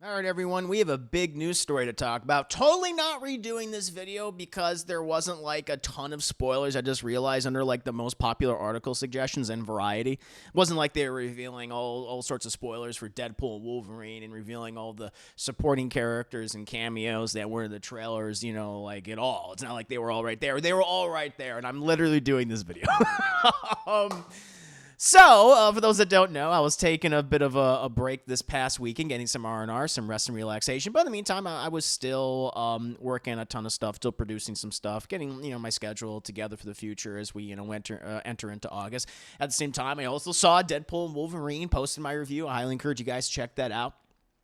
All right, everyone, we have a big news story to talk about. Totally not redoing this video because there wasn't like a ton of spoilers. I just realized under like the most popular article suggestions in Variety. It wasn't like they were revealing all sorts of spoilers for Deadpool and Wolverine and revealing all the supporting characters and cameos that were in the trailers, like at all. It's not like they were all right there. They were all right there, and I'm literally doing this video. So, for those that don't know, I was taking a bit of a break this past weekend, getting some R&R, some rest and relaxation. But in the meantime, I was still working a ton of stuff, still producing some stuff, getting my schedule together for the future as we enter into August. At the same time, I also saw Deadpool and Wolverine, posted my review. I highly encourage you guys to check that out.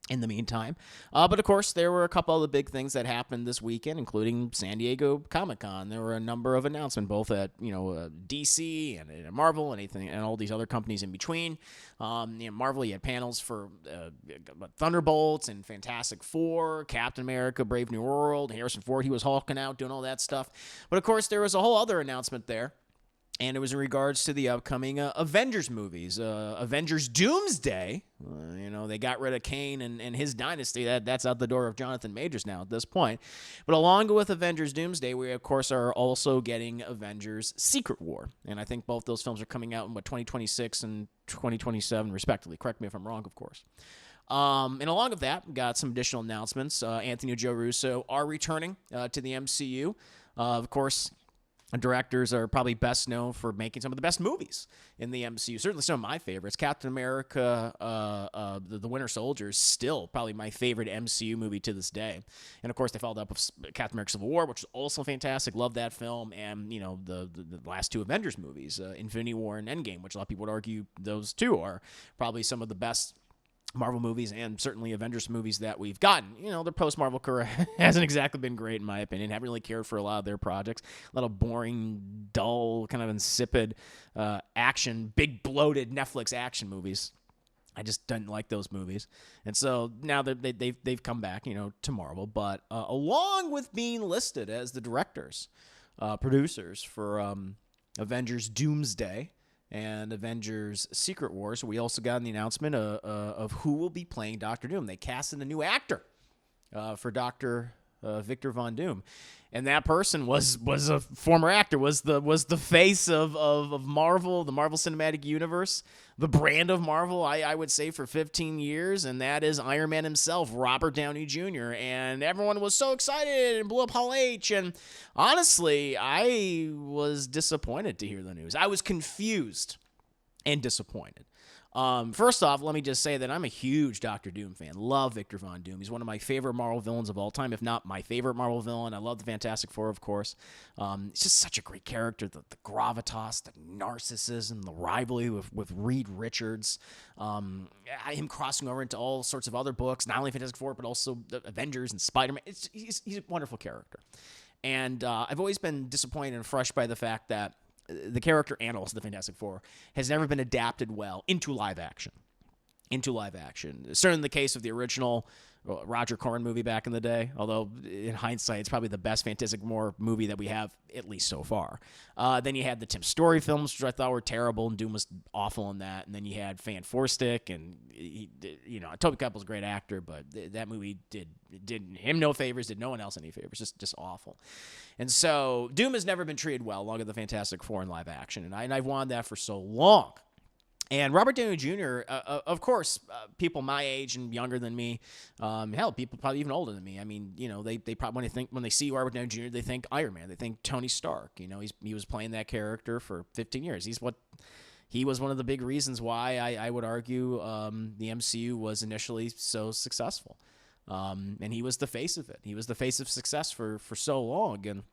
In the meantime, but of course, there were a couple of the big things that happened this weekend, including San Diego Comic-Con. There were a number of announcements, both at DC and Marvel and all these other companies in between. Marvel, you had panels for Thunderbolts and Fantastic Four, Captain America, Brave New World, Harrison Ford. He was hulking out, doing all that stuff. But of course, there was a whole other announcement there. And it was in regards to the upcoming Avengers movies. Avengers Doomsday, they got rid of Kane and his dynasty. That's out the door of Jonathan Majors now at this point. But along with Avengers Doomsday, we, of course, are also getting Avengers Secret War. And I think both those films are coming out in, 2026 and 2027, respectively. Correct me if I'm wrong, of course. And along with that, we got some additional announcements. Anthony and Joe Russo are returning to the MCU. Of course, directors are probably best known for making some of the best movies in the MCU. Certainly some of my favorites. Captain America, the Winter Soldier is still probably my favorite MCU movie to this day. And, of course, they followed up with Captain America Civil War, which is also fantastic. Love that film. And, the last two Avengers movies, Infinity War and Endgame, which a lot of people would argue those two are probably some of the best Marvel movies and certainly Avengers movies that we've gotten. Their post-Marvel career hasn't exactly been great, in my opinion. Haven't really cared for a lot of their projects. A lot of boring, dull, kind of insipid action, big, bloated Netflix action movies. I just didn't like those movies. And so now they've come back, to Marvel. But along with being listed as the directors, producers for Avengers Doomsday and Avengers Secret Wars, we also got the announcement of who will be playing Doctor Doom. They casted a new actor for Dr. Victor Von Doom, and that person was a former actor, was the face of Marvel, the Marvel Cinematic Universe, the brand of Marvel, I would say, for 15 years, and that is Iron Man himself, Robert Downey Jr., and everyone was so excited and blew up Hall H, and honestly, I was disappointed to hear the news. I was confused and disappointed. First off, let me just say that I'm a huge Doctor Doom fan. Love Victor Von Doom. He's one of my favorite Marvel villains of all time, if not my favorite Marvel villain. I love the Fantastic Four, of course. It's just such a great character. The gravitas, the narcissism, the rivalry with Reed Richards. Him crossing over into all sorts of other books, not only Fantastic Four, but also the Avengers and Spider-Man. He's a wonderful character. And I've always been disappointed and crushed by the fact that the character and also the Fantastic Four has never been adapted well into live action. Certainly in the case of the original Roger Corman movie back in the day, although in hindsight, it's probably the best Fantastic Four movie that we have, at least so far. Then you had the Tim Story films, which I thought were terrible, and Doom was awful in that. And then you had Fan Forstick, and Toby Kebbell's a great actor, but that movie did him no favors, did no one else any favors, just awful. And so Doom has never been treated well along with the Fantastic Four in live action, and I've wanted that for so long. And Robert Downey Jr., of course, people my age and younger than me, hell, people probably even older than me. I mean, they probably when they see Robert Downey Jr., they think Iron Man, they think Tony Stark. He was playing that character for 15 years. He was one of the big reasons why I would argue the MCU was initially so successful. And he was the face of it. He was the face of success for so long. And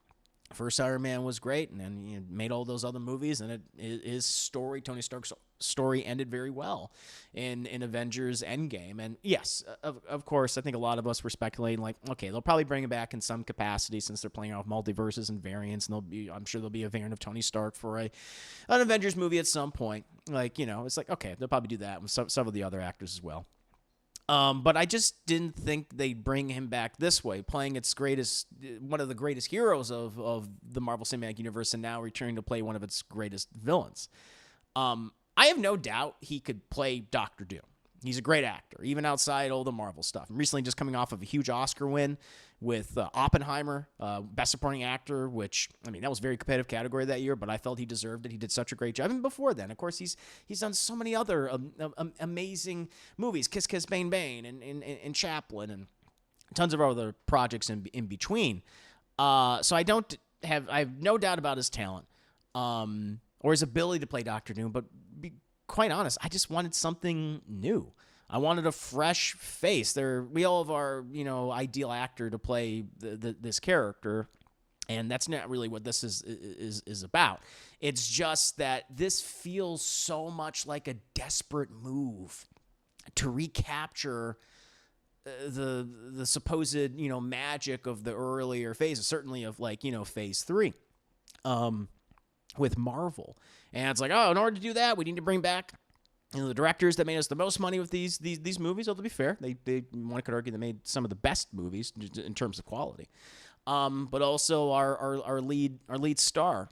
first Iron Man was great, and then he made all those other movies, and his story, Tony Stark's story, ended very well in Avengers Endgame. And yes, of course, I think a lot of us were speculating, like, okay, they'll probably bring him back in some capacity since they're playing off multiverses and variants, and I'm sure there'll be a variant of Tony Stark for an Avengers movie at some point. Like, it's like, okay, they'll probably do that with some of the other actors as well. But I just didn't think they'd bring him back this way, playing one of the greatest heroes of the Marvel Cinematic Universe, and now returning to play one of its greatest villains. I have no doubt he could play Doctor Doom. He's a great actor, even outside all the Marvel stuff. And recently just coming off of a huge Oscar win with Oppenheimer, Best Supporting Actor, which, I mean, that was a very competitive category that year, but I felt he deserved it. He did such a great job. Even before then, of course, he's done so many other amazing movies, Kiss Kiss Bang Bang and Chaplin and tons of other projects in between. So I have no doubt about his talent or his ability to play Doctor Doom, but quite honest, I just wanted something new. I wanted a fresh face. We all have our, ideal actor to play this character, and that's not really what this is about. It's just that this feels so much like a desperate move to recapture the supposed, magic of the earlier phases, certainly of phase 3. With Marvel. And it's like, oh, in order to do that, we need to bring back the directors that made us the most money with these movies. Although, to be fair, one could argue they made some of the best movies in terms of quality. But also our lead star.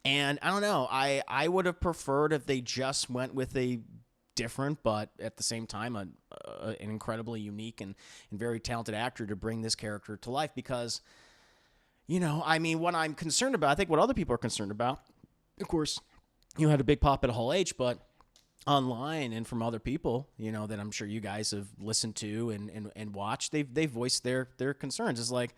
And I don't know, I would have preferred if they just went with a different, but at the same time, an incredibly unique and very talented actor to bring this character to life. Because, what I'm concerned about, I think what other people are concerned about, of course, had a big pop at Hall H, but online and from other people, that I'm sure you guys have listened to and watched, they've voiced their concerns. It's like,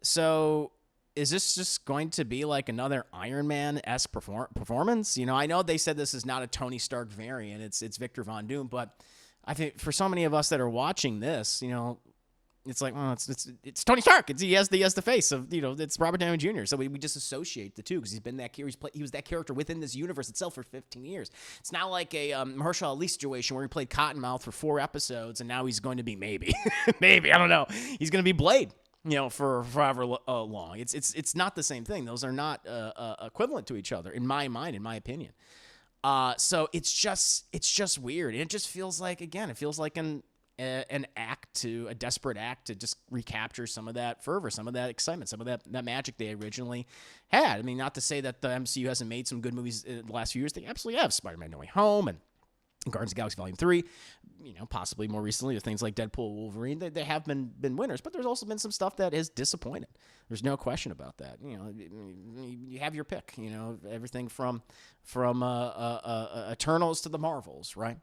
so is this just going to be like another Iron Man-esque performance? I know they said this is not a Tony Stark variant, it's Victor Von Doom, but I think for so many of us that are watching this, it's like, well, it's Tony Stark. He has the face of, it's Robert Downey Jr. So we just associate the two because he's been that he was that character within this universe itself for 15 years. It's not like a Mahershala Ali situation where he played Cottonmouth for 4 episodes and now he's going to be maybe I don't know. He's going to be Blade, for forever long. It's not the same thing. Those are not equivalent to each other in my mind, in my opinion. So it's just weird. And it just feels like, again, a desperate act to just recapture some of that fervor, some of that excitement, some of that magic they originally had. I mean, not to say that the MCU hasn't made some good movies in the last few years. They absolutely have. Spider-Man No Way Home and Guardians of the Galaxy Volume 3, possibly more recently with things like Deadpool, Wolverine. They have been winners, but there's also been some stuff that has disappointed. There's no question about that. You have your pick, everything from Eternals to the Marvels, right?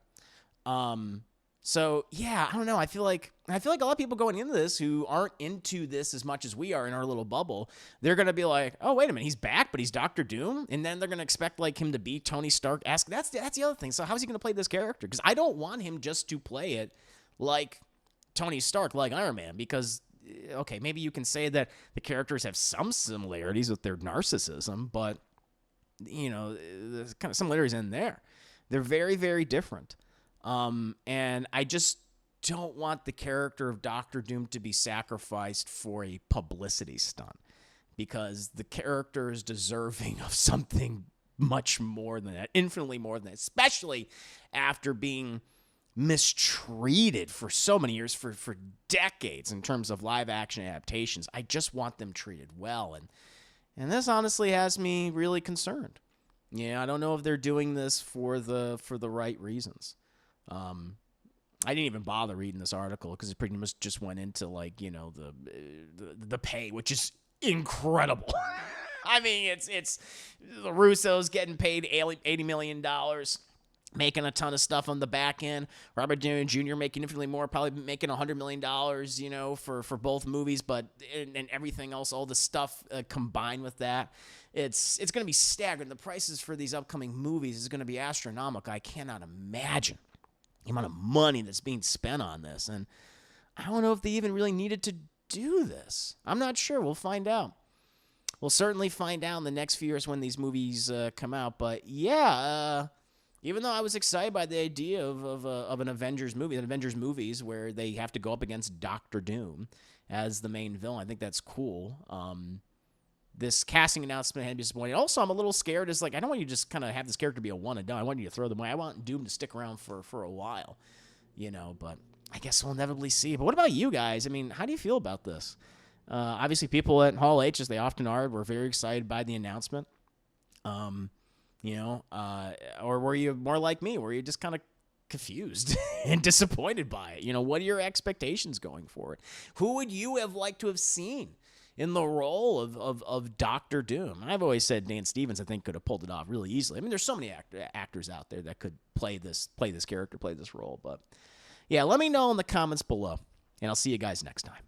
So yeah, I don't know. I feel like a lot of people going into this who aren't into this as much as we are in our little bubble, they're gonna be like, "Oh, wait a minute, he's back, but he's Doctor Doom," and then they're gonna expect him to be Tony Stark. That's the other thing. So how's he gonna play this character? Because I don't want him just to play it like Tony Stark, like Iron Man. Because okay, maybe you can say that the characters have some similarities with their narcissism, but there's kind of similarities in there. They're very, very different. And I just don't want the character of Doctor Doom to be sacrificed for a publicity stunt, because the character is deserving of something much more than that, infinitely more than that, especially after being mistreated for so many years, for decades in terms of live action adaptations. I just want them treated well. And this honestly has me really concerned. I don't know if they're doing this for the right reasons. I didn't even bother reading this article because it pretty much just went into the pay, which is incredible. I mean, it's the Russos getting paid $80 million, making a ton of stuff on the back end. Robert Downey Jr. making infinitely more, probably making $100 million, for both movies, but and everything else, all the stuff combined with that. It's going to be staggering. The prices for these upcoming movies is going to be astronomical. I cannot imagine the amount of money that's being spent on this. And I don't know if they even really needed to do this. I'm not sure. We'll find out. We'll certainly find out in the next few years when these movies come out. But yeah, even though I was excited by the idea of an Avengers movie, movies where they have to go up against Doctor Doom as the main villain, I think that's cool. This casting announcement had me disappointed. Also, I'm a little scared. It's like, I don't want you to just kind of have this character be a one and done. I want you to throw them away. I want Doom to stick around for a while, but I guess we'll inevitably see. But what about you guys? I mean, how do you feel about this? Obviously, people at Hall H, as they often are, were very excited by the announcement. Or were you more like me, where you just kind of confused and disappointed by it. What are your expectations going forward? Who would you have liked to have seen in the role of Doctor Doom? I've always said Dan Stevens, I think, could have pulled it off really easily. I mean, there's so many actors out there that could play this character, play this role. But yeah, let me know in the comments below, and I'll see you guys next time.